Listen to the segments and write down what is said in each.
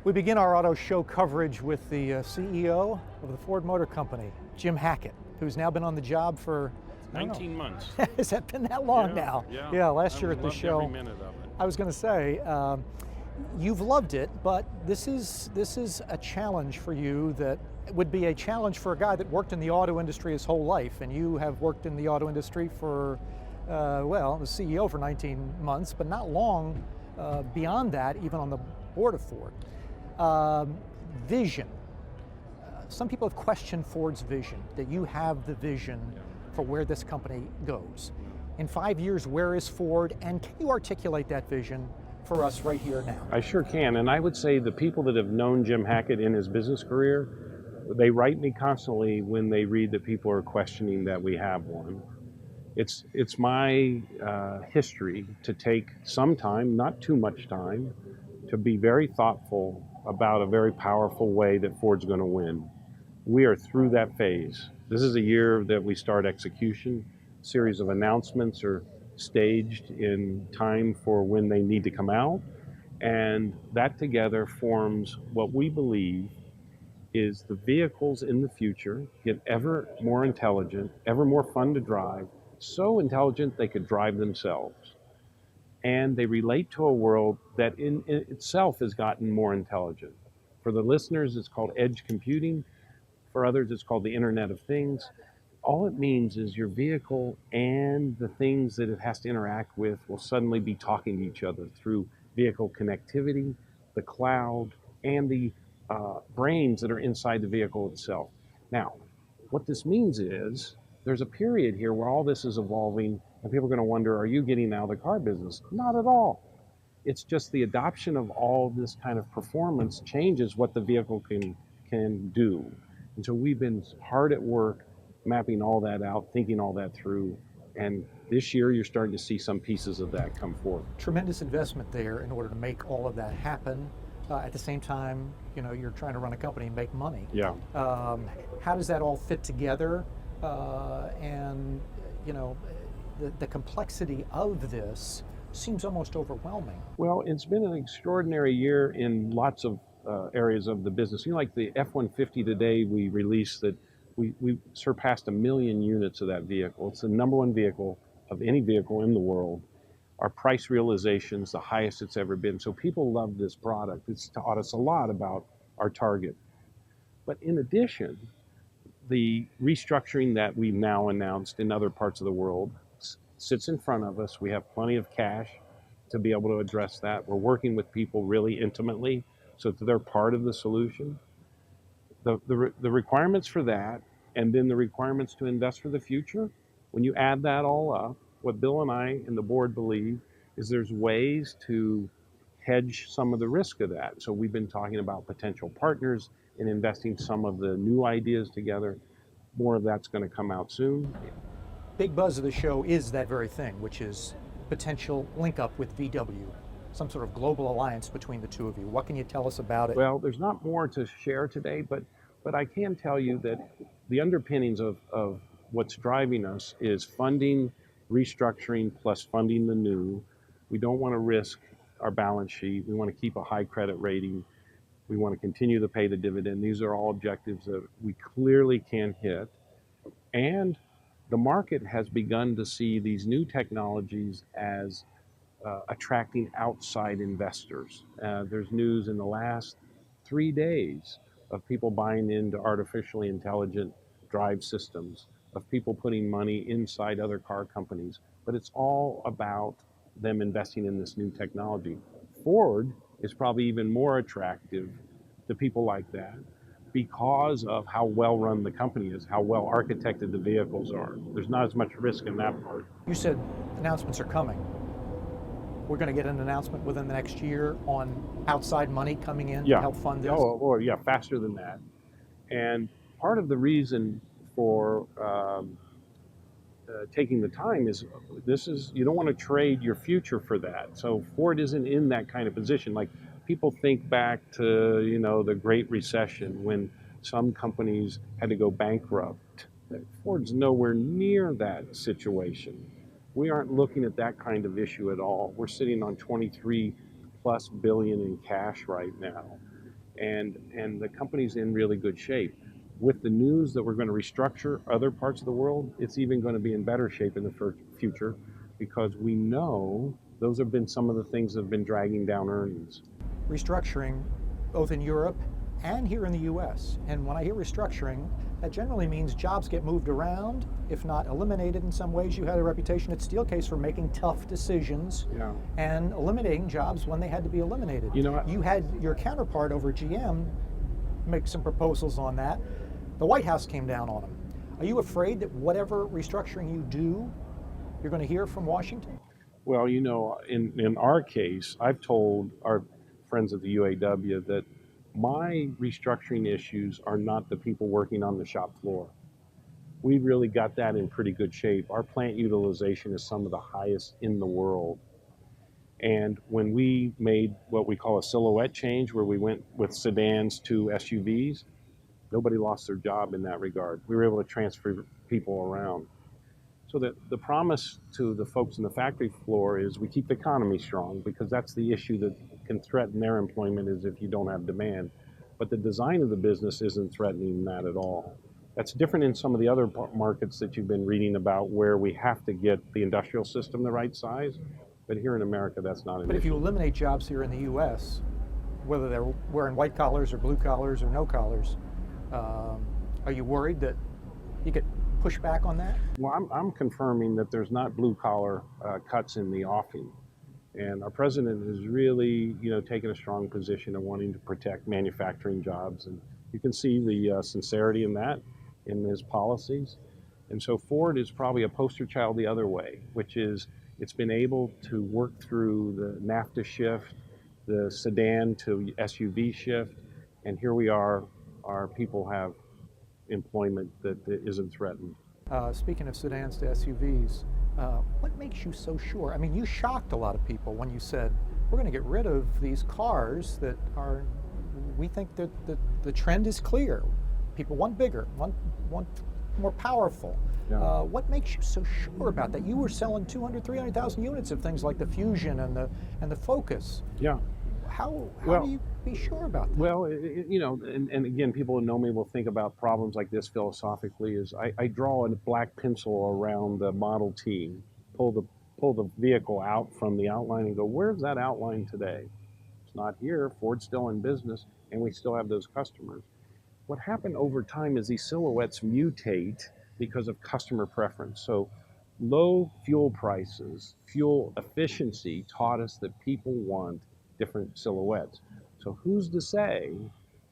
We begin our auto show coverage with the CEO of the Ford Motor Company, Jim Hackett, who's now been on the job for 19 months. Has that been that long Yeah, now? yeah. Last year at the Loved show. every minute of it. I was going to say, you've loved it, but this is a challenge for you that would be a challenge for a guy that worked in the auto industry his whole life, and you have worked in the auto industry for, well, the CEO for 19 months, but not long beyond that, even on the board of Ford. Vision. Some people have questioned Ford's vision, that you have the vision for where this company goes. In 5 years, where is Ford, and can you articulate that vision for us right here now? I sure can, and I would say the people that have known Jim Hackett in his business career, they write me constantly when they read that people are questioning that we have one. It's my history to take some time, not too much time, to be very thoughtful about a very powerful way that Ford's going to win. We are through that phase. This is a year that we start execution. A series of announcements are staged in time for when they need to come out. And that together forms what we believe is the vehicles in the future get ever more intelligent, ever more fun to drive, so intelligent they could drive themselves. And they relate to a world that in itself has gotten more intelligent. For the listeners, it's called edge computing. For others, it's called the Internet of Things. All it means is your vehicle and the things that it has to interact with will suddenly be talking to each other through vehicle connectivity, the cloud, and the brains that are inside the vehicle itself. Now, what this means is there's a period here where all this is evolving and people are going to wonder, are you getting out of the car business? Not at all. It's just the adoption of all this kind of performance changes what the vehicle can do. And so we've been hard at work mapping all that out, thinking all that through. And this year you're starting to see some pieces of that come forth. Tremendous investment there in order to make all of that happen. At the same time, you're trying to run a company and make money. Yeah. How does that all fit together? And the complexity of this seems almost overwhelming. Well, it's been an extraordinary year in lots of areas of the business. Like the F-150 today, we released that we surpassed 1 million units of that vehicle. It's the number one vehicle of any vehicle in the world. Our price realization's the highest it's ever been. So people love this product. It's taught us a lot about our target. But in addition, the restructuring that we've now announced in other parts of the world sits in front of us. We have plenty of cash to be able to address that. We're working with people really intimately so that they're part of the solution. The requirements for that, and then the requirements to invest for the future, when you add that all up, what Bill and I and the board believe is there's ways to hedge some of the risk of that. So we've been talking about potential partners and investing some of the new ideas together. More of that's going to come out soon. Big buzz of the show is that very thing, which is potential link up with VW, some sort of global alliance between the two of you. What can you tell us about it? Well, there's not more to share today, but I can tell you that the underpinnings of what's driving us is funding, restructuring, plus funding the new. We don't want to risk our balance sheet. We want to keep a high credit rating. We want to continue to pay the dividend. These are all objectives that we clearly can hit. And the market has begun to see these new technologies as attracting outside investors. There's news in the last 3 days of people buying into artificially intelligent drive systems, of people putting money inside other car companies. But it's all about them investing in this new technology. Ford is probably even more attractive to people like that because of how well run the company is, how well architected the vehicles are. There's not as much risk in that part. You said announcements are coming. We're going to get an announcement within the next year on outside money coming in to help fund this? Or faster than that. And part of the reason for taking the time is you don't want to trade your future for that. So Ford isn't in that kind of position. Like people think back to, the Great Recession when some companies had to go bankrupt. Ford's nowhere near that situation. We aren't looking at that kind of issue at all. We're sitting on 23+ billion in cash right now. and the company's in really good shape. With the news that we're going to restructure other parts of the world, it's even going to be in better shape in the future, because we know those have been some of the things that have been dragging down earnings. Restructuring, both in Europe and here in the US. And when I hear restructuring, that generally means jobs get moved around, if not eliminated in some ways. You had a reputation at Steelcase for making tough decisions and eliminating jobs when they had to be eliminated. You had your counterpart over at GM make some proposals on that. The White House came down on them. Are you afraid that whatever restructuring you do, you're going to hear from Washington? Well, in our case, I've told our friends at the UAW that my restructuring issues are not the people working on the shop floor. We really got that in pretty good shape. Our plant utilization is some of the highest in the world. And when we made what we call a silhouette change, where we went with sedans to SUVs, nobody lost their job in that regard. We were able to transfer people around. So the promise to the folks in the factory floor is we keep the economy strong, because that's the issue that can threaten their employment, is if you don't have demand. But the design of the business isn't threatening that at all. That's different in some of the other markets that you've been reading about, where we have to get the industrial system the right size. But here in America, that's not an issue. But if you eliminate jobs here in the US, whether they're wearing white collars or blue collars or no collars, are you worried that you get push back on that? Well, I'm confirming that there's not blue collar cuts in the offing, and our president is really, taking a strong position of wanting to protect manufacturing jobs, and you can see the sincerity in that in his policies. And so Ford is probably a poster child the other way, which is it's been able to work through the NAFTA shift, the sedan to SUV shift, and here we are. Our people have employment that isn't threatened. Speaking of sedans to SUVs, what makes you so sure? I mean, you shocked a lot of people when you said, we're going to get rid of these cars that are, we think that the trend is clear. People want bigger, want more powerful. What makes you so sure about that? You were selling 200, 300,000 units of things like the Fusion and the Focus. Yeah. How do you be sure about that? Well, and again, people who know me will think about problems like this philosophically. Is I draw a black pencil around the Model T, pull the vehicle out from the outline and go, where's that outline today? It's not here. Ford's still in business, and we still have those customers. What happened over time is these silhouettes mutate because of customer preference. So low fuel prices, fuel efficiency taught us that people want different silhouettes. So who's to say,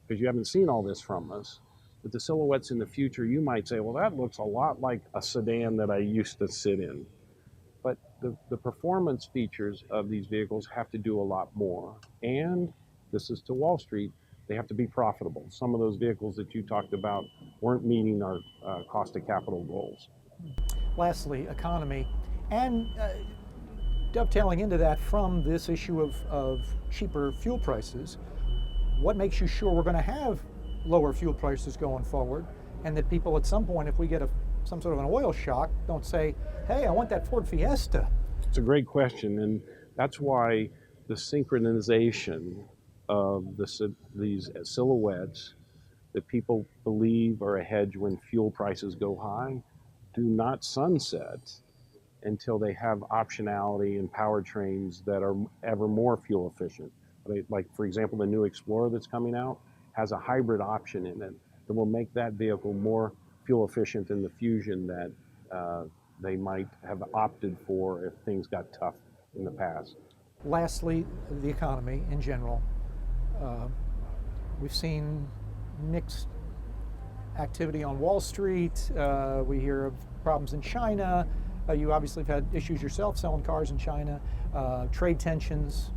because you haven't seen all this from us, that the silhouettes in the future, you might say, well, that looks a lot like a sedan that I used to sit in. But the performance features of these vehicles have to do a lot more. And this is to Wall Street, they have to be profitable. Some of those vehicles that you talked about weren't meeting our cost of capital goals. Lastly, economy, and dovetailing into that from this issue of cheaper fuel prices, what makes you sure we're going to have lower fuel prices going forward, and that people at some point, if we get some sort of an oil shock, don't say, hey, I want that Ford Fiesta? It's a great question, and that's why the synchronization of these silhouettes that people believe are a hedge when fuel prices go high do not sunset until they have optionality in powertrains that are ever more fuel efficient. Like, for example, the new Explorer that's coming out has a hybrid option in it that will make that vehicle more fuel efficient than the Fusion that they might have opted for if things got tough in the past. Lastly, the economy in general. We've seen mixed activity on Wall Street. We hear of problems in China. You obviously have had issues yourself selling cars in China, trade tensions.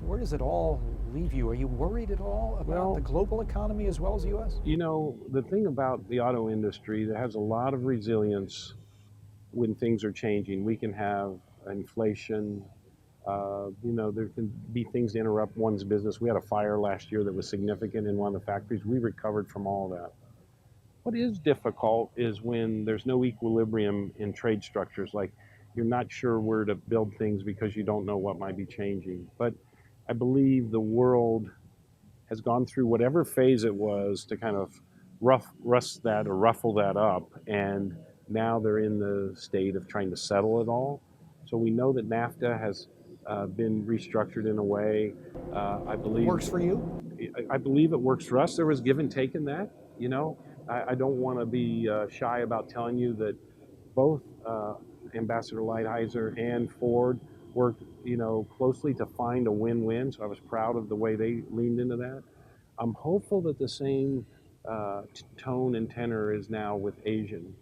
Where does it all leave you? Are you worried at all about the global economy as well as the U.S.? The thing about the auto industry that has a lot of resilience when things are changing. We can have inflation. There can be things to interrupt one's business. We had a fire last year that was significant in one of the factories. We recovered from all that. What is difficult is when there's no equilibrium in trade structures, like you're not sure where to build things because you don't know what might be changing. But I believe the world has gone through whatever phase it was to kind of rust that or ruffle that up, and now they're in the state of trying to settle it all. So we know that NAFTA has been restructured in a way. I believe Works for you? I believe it works for us. There was give and take in that. You know, I don't want to be shy about telling you that both Ambassador Lighthizer and Ford worked, closely to find a win-win. So I was proud of the way they leaned into that. I'm hopeful that the same tone and tenor is now with Asian.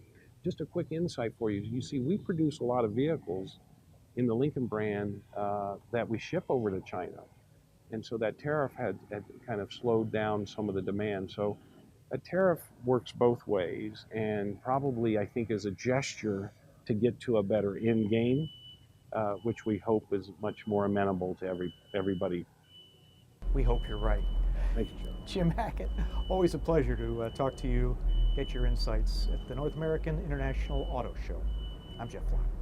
Just a quick insight for you. You see, we produce a lot of vehicles in the Lincoln brand that we ship over to China. And so that tariff had kind of slowed down some of the demand. So a tariff works both ways, and probably I think is a gesture to get to a better end game, which we hope is much more amenable to everybody. We hope you're right. Thank you, Joe. Jim Hackett, always a pleasure to talk to you, get your insights at the North American International Auto Show. I'm Jeff Locke.